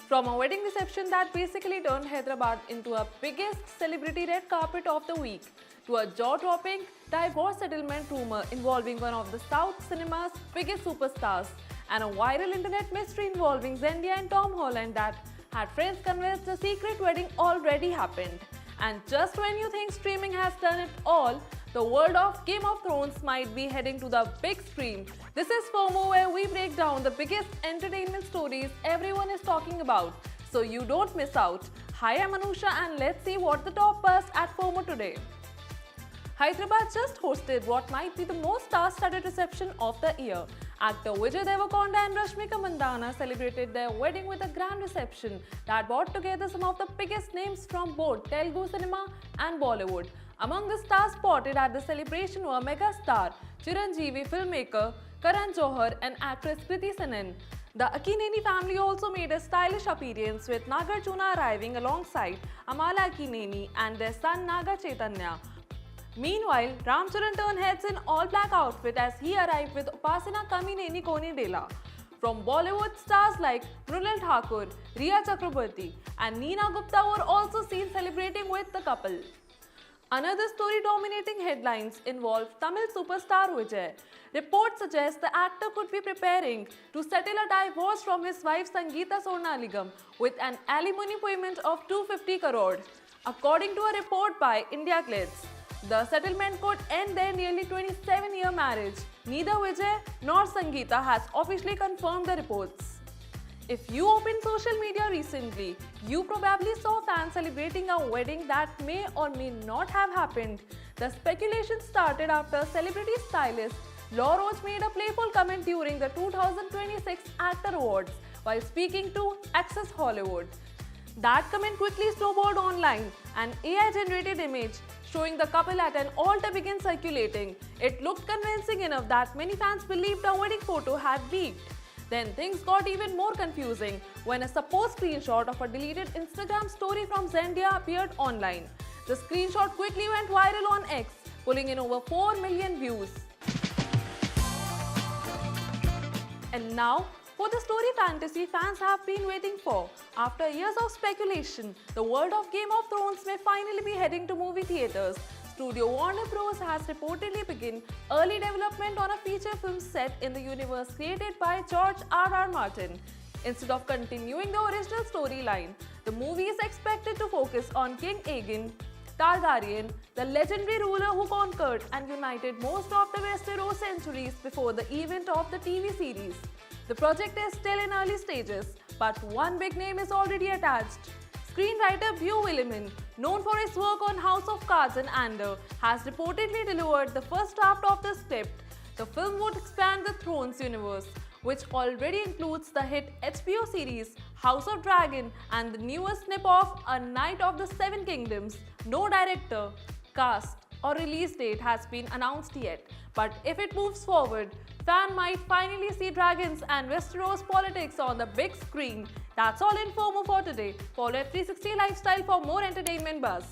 From a wedding reception that basically turned Hyderabad into a biggest celebrity red carpet of the week, to a jaw-dropping divorce settlement rumor involving one of the South cinema's biggest superstars, and a viral internet mystery involving Zendaya and Tom Holland that had friends convinced the secret wedding already happened. And just when you think streaming has done it all, the world of Game of Thrones might be heading to the big screen. This is FOMO, where we break down the biggest entertainment stories everyone is talking about, so you don't miss out. Hi, I'm Anusha, and let's see what the top buzzed at FOMO today. Hyderabad just hosted what might be the most star-studded reception of the year. Actor Vijay Deverakonda and Rashmika Mandanna celebrated their wedding with a grand reception that brought together some of the biggest names from both Telugu cinema and Bollywood. Among the stars spotted at the celebration were megastar Chiranjeevi, filmmaker Karan Johar, and actress Kriti Sanon. The Akineni family also made a stylish appearance, with Nagarjuna arriving alongside Amala Akineni and their son Naga Chaitanya. Meanwhile, Ram Charan turned heads in all-black outfit as he arrived with Upasana Kamineni Konidela. From Bollywood, stars like Mrunal Thakur, Riya Chakraborty and Neena Gupta were also seen celebrating with the couple. Another story dominating headlines involved Tamil superstar Vijay. Reports suggest the actor could be preparing to settle a divorce from his wife Sangeeta Sonaligam with an alimony payment of 250 crore. According to a report by India Glitz, the settlement could end their nearly 27-year marriage. Neither Vijay nor Sangeeta has officially confirmed the reports. If you opened social media recently, you probably saw fans celebrating a wedding that may or may not have happened. The speculation started after celebrity stylist Law Roach made a playful comment during the 2026 Actor Awards while speaking to Access Hollywood. That comment quickly snowballed online. An AI-generated image showing the couple at an altar began circulating. It looked convincing enough that many fans believed a wedding photo had leaked. Then things got even more confusing when a supposed screenshot of a deleted Instagram story from Zendaya appeared online. The screenshot quickly went viral on X, pulling in over 4 million views. And now, for the story fantasy fans have been waiting for. After years of speculation, the world of Game of Thrones may finally be heading to movie theaters. Studio Warner Bros. Has reportedly begun early development on a feature film set in the universe created by George R.R. Martin. Instead of continuing the original storyline, the movie is expected to focus on King Aegon Targaryen, the legendary ruler who conquered and united most of the Westeros centuries before the event of the TV series. The project is still in early stages, but one big name is already attached. Screenwriter Beau Willimon, known for his work on House of Cards and Andor, has reportedly delivered the first draft of the script. The film would expand the Thrones universe, which already includes the hit HBO series House of Dragon and the newest snip-off A Knight of the Seven Kingdoms. No director, cast or release date has been announced yet, but if it moves forward, fans might finally see dragons and Westeros politics on the big screen. That's all in FOMO for today. Follow F360 Lifestyle for more entertainment buzz.